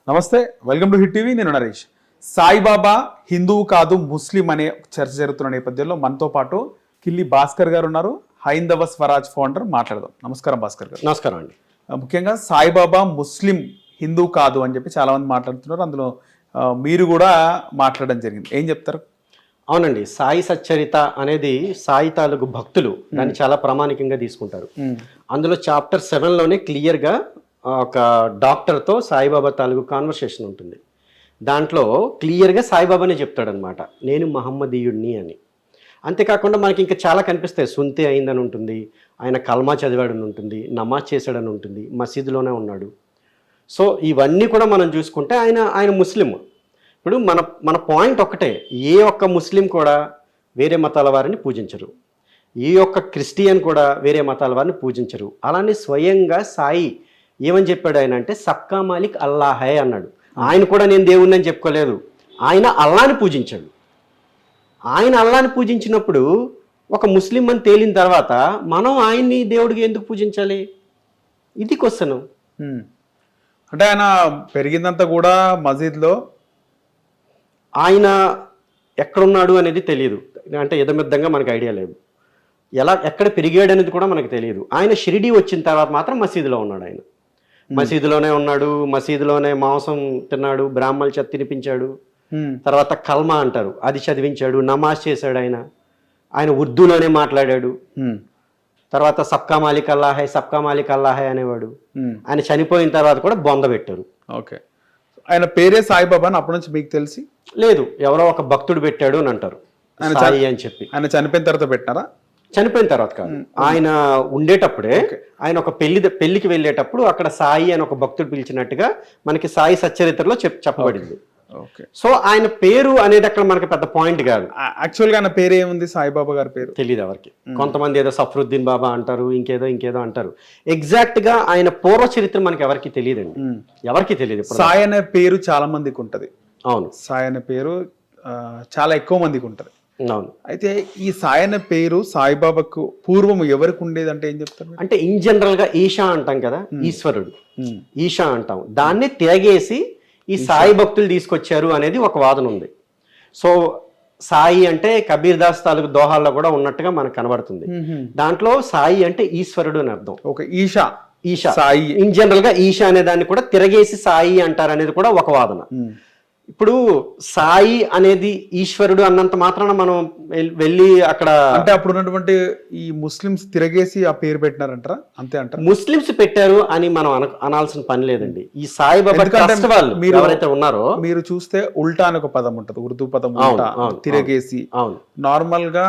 నమస్తే, welcome to hit TV. నేను నరేష్. సాయిబాబా హిందువు కాదు ముస్లిం అనే చర్చ జరుగుతున్న నేపథ్యంలో మనతో పాటు కిల్లి భాస్కర్ గారు ఉన్నారు, హైందవ స్వరాజ్ ఫౌండర్. మాట్లాడదాం. నమస్కారం భాస్కర్ గారు. నమస్కారం అండి. ముఖ్యంగా సాయిబాబా ముస్లిం హిందువు కాదు అని చెప్పి చాలా మంది మాట్లాడుతున్నారు. అందులో మీరు కూడా మాట్లాడడం జరిగింది. ఏం చెప్తారు? అవునండి, సాయి సచ్చరిత అనేది సాయి తాలూకు భక్తులు దాన్ని చాలా ప్రామాణికంగా తీసుకుంటారు. అందులో చాప్టర్ 7లోనే క్లియర్గా ఒక డాక్టర్తో సాయిబాబా తాలూకు కాన్వర్సేషన్ ఉంటుంది. దాంట్లో క్లియర్గా సాయిబాబానే చెప్తాడనమాట, నేను మహమ్మదీయుడిని అని. అంతేకాకుండా మనకి ఇంకా చాలా కనిపిస్తాయి. సుంతే అయిందని ఉంటుంది, ఆయన కల్మా చదివాడని ఉంటుంది, నమాజ్ చేశాడని ఉంటుంది, మసీదులోనే ఉన్నాడు. సో ఇవన్నీ కూడా మనం చూసుకుంటే ఆయన ముస్లిం. ఇప్పుడు మన పాయింట్ ఒకటే, ఏ ఒక్క ముస్లిం కూడా వేరే మతాల వారిని పూజించరు, ఏ ఒక్క క్రిస్టియన్ కూడా వేరే మతాల వారిని పూజించరు. అలానే స్వయంగా సాయి ఏమని చెప్పాడు ఆయన అంటే, సబ్కా మాలిక్ అల్లాహే అన్నాడు. ఆయన కూడా నేను దేవుణ్ణి అని చెప్పుకోలేదు, ఆయన అల్లాని పూజించాడు. ఆయన అల్లాని పూజించినప్పుడు ఒక ముస్లిం అని తేలిన తర్వాత మనం ఆయన్ని దేవుడికి ఎందుకు పూజించాలి? ఇది క్వశ్చన్. అంటే ఆయన పెరిగిందంతా కూడా మసీద్లో, ఆయన ఎక్కడున్నాడు అనేది తెలియదు. అంటే యథమిద్దంగా మనకు ఐడియా లేదు. ఎక్కడ పెరిగాడు అనేది కూడా మనకు తెలియదు. ఆయన షిరిడీ వచ్చిన తర్వాత మాత్రం మసీదులో ఉన్నాడు. ఆయన మసీదులోనే ఉన్నాడు, మసీదులోనే మాంసం తిన్నాడు, బ్రాహ్మణుల చేత తినిపించాడు, తర్వాత కల్మా అంటారు అది చదివించాడు, నమాజ్ చేశాడు. ఆయన ఉర్దూలోనే మాట్లాడాడు. తర్వాత సబ్కా మాలిక్ అల్లాహే, సబ్కా మాలిక్ అల్లాహే అనేవాడు. ఆయన చనిపోయిన తర్వాత కూడా బొంద పెట్టారు. ఓకే, ఆయన పేరే సాయిబాబా అని అప్పటి నుంచి మీకు తెలిసి లేదు, ఎవరో ఒక భక్తుడు పెట్టాడు అని అంటారు సాయి అని చెప్పి. ఆయన చనిపోయిన తర్వాత పెట్టినారా? చనిపోయిన తర్వాత కాదు, ఆయన ఉండేటప్పుడే. ఆయన ఒక పెళ్లికి వెళ్ళేటప్పుడు అక్కడ సాయి అని ఒక భక్తుడు పిలిచినట్టుగా మనకి సాయి సచ్చరిత్రలో చెప్పబడింది. సో ఆయన పేరు అనేది అక్కడ మనకి పెద్ద పాయింట్ కాదు. యాక్చువల్గా ఆయన పేరు ఏముంది? సాయిబాబా గారి పేరు తెలియదు ఎవరికి. కొంతమంది ఏదో సఫరుద్దీన్ బాబా అంటారు, ఇంకేదో అంటారు. ఎగ్జాక్ట్ గా ఆయన పూర్వ చరిత్ర మనకి ఎవరికి తెలియదండి, ఎవరికి తెలియదు. సాయి అనే పేరు చాలా మందికి ఉంటది. అవును, సాయి అనే పేరు చాలా ఎక్కువ మందికి ఉంటది. అవును. అయితే ఈ సాయి అనే పేరు సాయిబాబాకు పూర్వం ఎవరికి ఉండేది అంటే ఏం చెప్తారు? అంటే ఇన్ జనరల్ గా ఈశా అంటాం కదా, ఈశ్వరుడు ఈశా అంటాం. దాన్ని తిరగేసి ఈ సాయి భక్తులు తీసుకొచ్చారు అనేది ఒక వాదన ఉంది. సో సాయి అంటే కబీర్ దాస్ తాలూకు దోహాల్లో కూడా ఉన్నట్టుగా మనకు కనబడుతుంది. దాంట్లో సాయి అంటే ఈశ్వరుడు అని అర్థం. Okay, Esha Sai. In general గా ఈశా అనే దాన్ని కూడా తిరగేసి సాయి అంటారు అనేది కూడా ఒక వాదన. ఇప్పుడు సాయి అనేది ఈశ్వరుడు అన్నంత మాత్రాన మనం వెళ్ళి అక్కడ అంటే అప్పుడు ఉన్నటువంటి ఈ ముస్లిమ్స్ తిరగేసి ఆ పేరు పెట్టినారంటారా? అంతే అంటారు. ముస్లిమ్స్ పెట్టారు అని మనం అనాల్సిన పని లేదండి. ఈ సాయిబాబా ట్రస్ట్ వాళ్ళు ఎవరైతే ఉన్నారో, మీరు చూస్తే ఉల్టా అని ఒక పదం ఉంటది, ఉర్దూ పదం ఉల్టా, తిరగేసి. నార్మల్ గా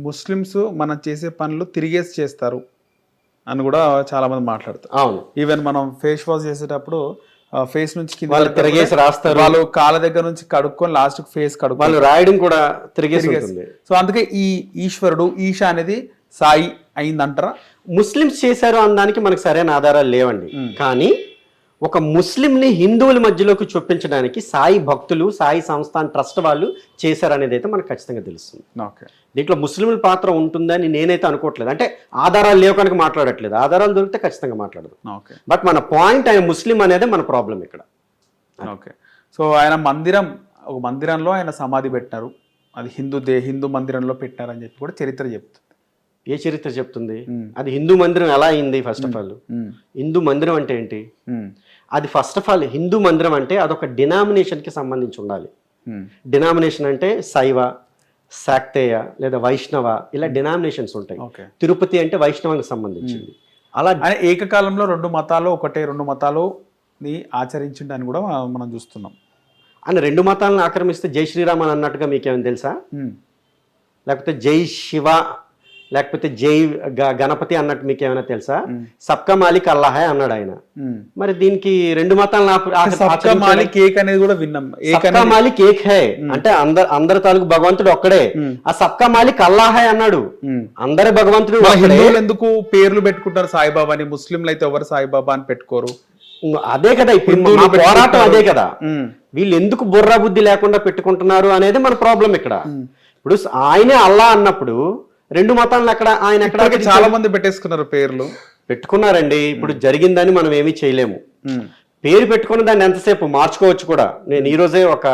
ముస్లిమ్స్ మనం చేసే పనులు తిరిగేసి చేస్తారు అని కూడా చాలా మంది మాట్లాడతారు. అవును, ఈవెన్ మనం ఫేస్ వాష్ చేసేటప్పుడు ఫేస్ నుంచి కింద తిరిగేసి రాస్తారు. వాళ్ళు కాళ్ళ దగ్గర నుంచి కడుక్కొని లాస్ట్ ఫేస్ కడుక్కొని వాళ్ళు రాయడం కూడా తిరిగేసి. సో అందుకే ఈ ఈశ్వరుడు ఈశా అనేది సాయి అయిందంటారా? ముస్లిమ్స్ చేశారు అనడానికి మనకు సరైన ఆధారాలు లేవండి. కానీ ఒక ముస్లింని హిందువుల మధ్యలోకి చొప్పించడానికి సాయి భక్తులు, సాయి సంస్థాన్ ట్రస్ట్ వాళ్ళు చేశారనేది అయితే మనకు ఖచ్చితంగా తెలుస్తుంది. దీంట్లో ముస్లింల పాత్ర ఉంటుందని నేనైతే అనుకోవట్లేదు. అంటే ఆధారాలు లేవు కనుక మాట్లాడట్లేదు, ఆధారాలు దొరికితే ఖచ్చితంగా మాట్లాడదు. బట్ మన పాయింట్ ఆయన ముస్లిం అనేది మన ప్రాబ్లం ఇక్కడ. ఓకే, సో ఆయన ఒక మందిరంలో ఆయన సమాధి పెట్టినారు, అది హిందూ మందిరంలో పెట్టినారని చెప్పి కూడా చరిత్ర చెప్తుంది. ఏ చరిత్ర చెప్తుంది? అది హిందూ మందిరం ఎలా అయింది? ఫస్ట్ ఆఫ్ ఆల్ హిందూ మందిరం అంటే ఏంటి? అది ఫస్ట్ ఆఫ్ ఆల్ హిందూ మందిరం అంటే అదొక డినామినేషన్కి సంబంధించి ఉండాలి. డినామినేషన్ అంటే శైవ, శాక్తేయ లేదా వైష్ణవ, ఇలా డినామినేషన్స్ ఉంటాయి. తిరుపతి అంటే వైష్ణవానికి సంబంధించింది. అలా ఏకకాలంలో రెండు మతాలు ఆచరించిండు అని కూడా మనం చూస్తున్నాం. అని రెండు మతాలను ఆక్రమిస్తే జై శ్రీరామ్ అని అన్నట్టుగా మీకేమైనా తెలుసా? లేకపోతే జై శివ, లేకపోతే జై గణపతి అన్నట్టు మీకు ఏమైనా తెలుసా? సబ్కా మాలిక్ అల్లాహే అన్నాడు ఆయన. మరి దీనికి రెండు మతాలను మాలిక్ ఏక్ హై అంటే అందరి తాలూకు భగవంతుడు ఒక్కడే. ఆ సబ్కా మాలిక్ అల్లాహే అన్నాడు, అందరి భగవంతుడు. ఎందుకు పేర్లు పెట్టుకుంటారు సాయిబాబాని? ముస్లింలు అయితే ఎవరు సాయిబాబా అని పెట్టుకోరు. అదే కదా ఇప్పుడు పోరాటం, అదే కదా. వీళ్ళు ఎందుకు బుర్రా బుద్ధి లేకుండా పెట్టుకుంటున్నారు అనేది మన ప్రాబ్లం ఇక్కడ. ఇప్పుడు ఆయనే అల్లా అన్నప్పుడు రెండు మతాలను అక్కడ ఆయన ఎక్కడ చాలా మంది పెట్టేసుకున్నారు, పేర్లు పెట్టుకున్నారండి. ఇప్పుడు జరిగిందని మనం ఏమీ చేయలేము. పేరు పెట్టుకుని దాన్ని ఎంతసేపు మార్చుకోవచ్చు కూడా. నేను ఈరోజే ఒక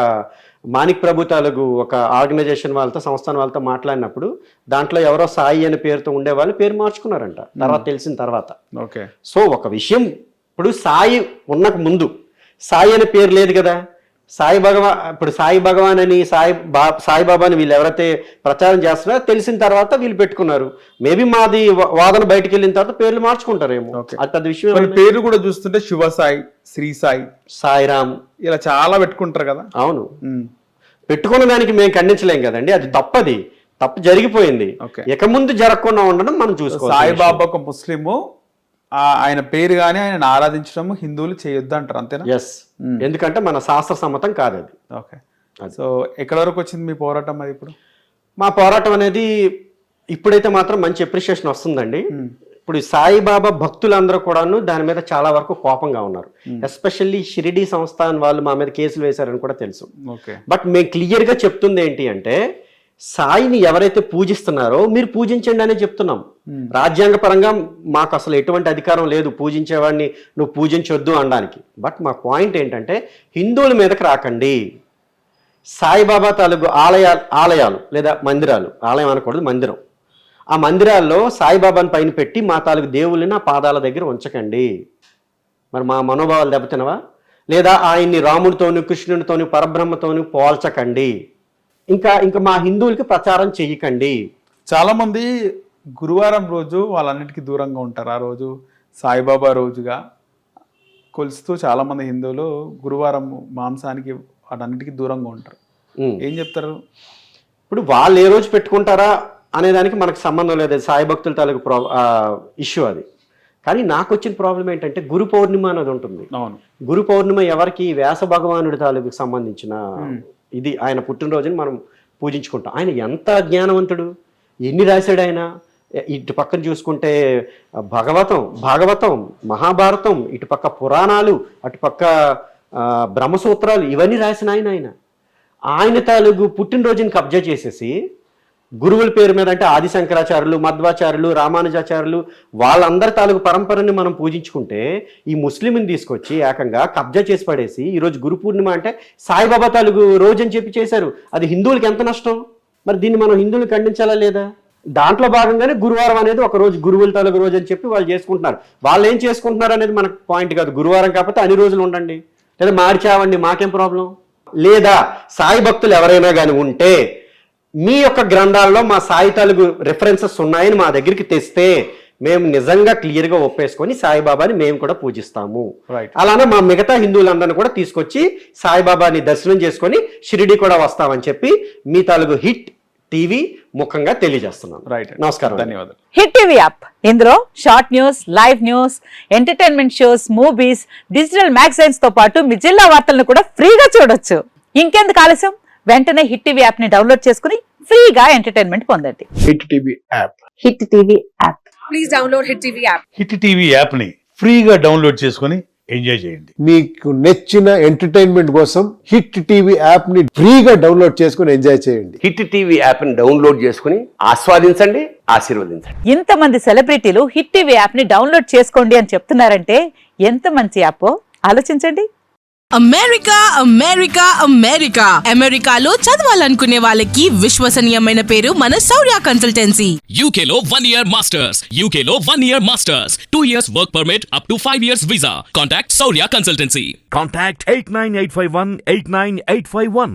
మాణిక్ ప్రభు తాలూకు ఒక ఆర్గనైజేషన్ వాళ్ళతో, సంస్థాన వాళ్ళతో మాట్లాడినప్పుడు దాంట్లో ఎవరో సాయి అనే పేరుతో ఉండేవాళ్ళు పేరు మార్చుకున్నారంట తర్వాత తెలిసిన తర్వాత. ఓకే. సో ఒక విషయం, ఇప్పుడు సాయి ఉన్నకు ముందు సాయి అనే పేరు లేదు కదా. ఇప్పుడు సాయి భగవాన్ అని సాయిబాబా అని వీళ్ళు ఎవరైతే ప్రచారం చేస్తున్నారో తెలిసిన తర్వాత వీళ్ళు పెట్టుకున్నారు. మేబీ మాది వాదన బయటకు వెళ్ళిన తర్వాత పేర్లు మార్చుకుంటారేమో, అది పెద్ద విషయం. పేర్లు కూడా చూస్తుంటే శివ సాయి, శ్రీ సాయి, సాయిరామ్ ఇలా చాలా పెట్టుకుంటారు కదా. అవును, పెట్టుకున్న దానికి మేము ఖండించలేం కదండి, అది తప్పు జరిగిపోయింది. ఇక ముందు జరగకుండా ఉండడం మనం చూసుకోవాలి. సాయిబాబా ఒక ముస్లిము, ఆయన పేరు కానీ ఆయన ఆరాధించడం హిందువులు చేయొద్దు అంటారు, అంతేనా? ఎస్, ఎందుకంటే మన శాస్త్ర సమ్మతం కాదు అది. ఓకే. సో ఎక్కడి వరకు వచ్చింది మీ పోరాటం మరి ఇప్పుడు? మా పోరాటం అనేది ఇప్పుడైతే మాత్రం మంచి అప్రిషియేషన్ వస్తుందండి. ఇప్పుడు సాయిబాబా భక్తులందరూ కూడాను దాని మీద చాలా వరకు కోపంగా ఉన్నారు. ఎస్పెషల్లీ షిరిడి సంస్థాన్ వాళ్ళు మా మీద కేసులు వేశారని కూడా తెలుసు. బట్ మేము క్లియర్గా చెప్తుంది ఏంటి అంటే, సాయిని ఎవరైతే పూజిస్తున్నారో మీరు పూజించండి అనే చెప్తున్నాం. రాజ్యాంగ పరంగా మాకు అసలు ఎటువంటి అధికారం లేదు పూజించేవాడిని నువ్వు పూజించొద్దు అనడానికి. బట్ మా పాయింట్ ఏంటంటే, హిందువుల మీదకి రాకండి. సాయిబాబా తాలూకు ఆలయాలు లేదా మందిరాలు, ఆలయం అనకూడదు మందిరం, ఆ మందిరాల్లో సాయిబాబాని పైన పెట్టి మా తాలూకు దేవుళ్ళని ఆ పాదాల దగ్గర ఉంచకండి. మరి మా మనోభావాలు దెబ్బతినవా? లేదా ఆయన్ని రాముడితోని, కృష్ణుడితోని, పరబ్రహ్మతోని పోల్చకండి. ఇంకా మా హిందువులకి ప్రచారం చెయ్యకండి. చాలా మంది గురువారం రోజు వాళ్ళన్నిటికీ దూరంగా ఉంటారు. ఆ రోజు సాయిబాబా రోజుగా కొలుస్తూ చాలా మంది హిందువులు గురువారం మాంసానికి వాటన్నిటికీ దూరంగా ఉంటారు. ఏం చెప్తారు? ఇప్పుడు వాళ్ళు ఏ రోజు పెట్టుకుంటారా అనే దానికి మనకు సంబంధం లేదు, సాయి భక్తుల తాలూకు ఇష్యూ అది. కానీ నాకు వచ్చిన ప్రాబ్లం ఏంటంటే, గురు పౌర్ణిమ అనేది ఉంటుంది. అవును, గురు పౌర్ణిమ ఎవరికి? వ్యాస భగవానుడి తాలూకు సంబంధించిన ఇది. ఆయన పుట్టినరోజుని మనం పూజించుకుంటాం. ఆయన ఎంత జ్ఞానవంతుడు, ఎన్ని రాశాడు ఆయన. ఇటు పక్కన చూసుకుంటే భాగవతం, మహాభారతం, ఇటుపక్క పురాణాలు, అటుపక్క బ్రహ్మసూత్రాలు, ఇవన్నీ రాసిన ఆయన తాలూకు పుట్టినరోజుని కబ్జా చేసేసి గురువుల పేరు మీద, అంటే ఆది శంకరాచార్యులు, మధ్వాచార్యులు, రామానుజాచార్యులు, వాళ్ళందరి తాలూకు పరంపరని మనం పూజించుకుంటే ఈ ముస్లింని తీసుకొచ్చి ఏకంగా కబ్జా చేసి పడేసి ఈరోజు గురు పూర్ణిమ అంటే సాయిబాబా తాలూకు రోజు అని చెప్పి చేశారు. అది హిందువులకి ఎంత నష్టం? మరి దీన్ని మనం హిందువులు ఖండించాలా లేదా? దాంట్లో భాగంగానే గురువారం అనేది ఒక రోజు, గురువుల తాలూకు రోజు అని చెప్పి వాళ్ళు చేసుకుంటున్నారు. వాళ్ళు ఏం చేసుకుంటున్నారు అనేది మనకు పాయింట్ కాదు. గురువారం కాకపోతే అన్ని రోజులు ఉండండి, లేదా మార్చావండి, మాకేం ప్రాబ్లం? లేదా సాయి భక్తులు ఎవరైనా కానీ ఉంటే మీ యొక్క గ్రంథాల్లో మా సాయి తాలూకు రెఫరెన్సెస్ ఉన్నాయని మా దగ్గరికి తెస్తే మేము నిజంగా క్లియర్గా ఒప్పేసుకొని సాయిబాబాని మేము కూడా పూజిస్తాము. అలానే మా మిగతా హిందువులందరినీ కూడా తీసుకొచ్చి సాయిబాబాని దర్శనం చేసుకొని షిరిడి కూడా వస్తామని చెప్పి మీ తాలూకు హిట్ టీవీ ముఖంగా తెలియజేస్తున్నాను. నమస్కారం, ధన్యవాదాలు. హిట్ టీవీ యాప్, ఇందులో short news, live news, entertainment shows, movies, digital magazines తో పాటు మీ జిల్లా వార్తలను కూడా ఫ్రీగా చూడొచ్చు. ఇంకెందుకు ఆలస్యం, వెంటనే హిట్ టీవీ యాప్ ని డౌన్లోడ్ చేసుకుని ఫ్రీగా ఎంటర్టైన్మెంట్ పొందండి. Hit TV app, hit TV app, please download hit TV app. Hit TV app ని ఫ్రీగా డౌన్లోడ్ చేసుకొని ఎంజాయ్ చేయండి. మీకు నచ్చిన ఎంటర్టైన్మెంట్ కోసం హిట్ టీవీ యాప్ ని ఫ్రీగా డౌన్లోడ్ చేసుకొని ఎంజాయ్ చేయండి. హిట్ టీవీ యాప్ ని డౌన్లోడ్ చేసుకుని ఆస్వాదించండి, ఆశీర్వదించండి. ఇంతమంది సెలబ్రిటీలు హిట్ టీవీ యాప్ ని డౌన్లోడ్ చేసుకోండి అని చెప్తున్నారంటే ఎంత మంచి యాప్ ఆలోచించండి. అమెరికా అమెరికాలో చదవాలనుకునే వాళ్ళకి విశ్వసనీయమైన పేరు మన శౌర్య కన్సల్టెన్సీ. UK లో 1 year masters, 2 years work permit up to 5 years visa. Contact Saurya Consultancy. Contact 89851 89851.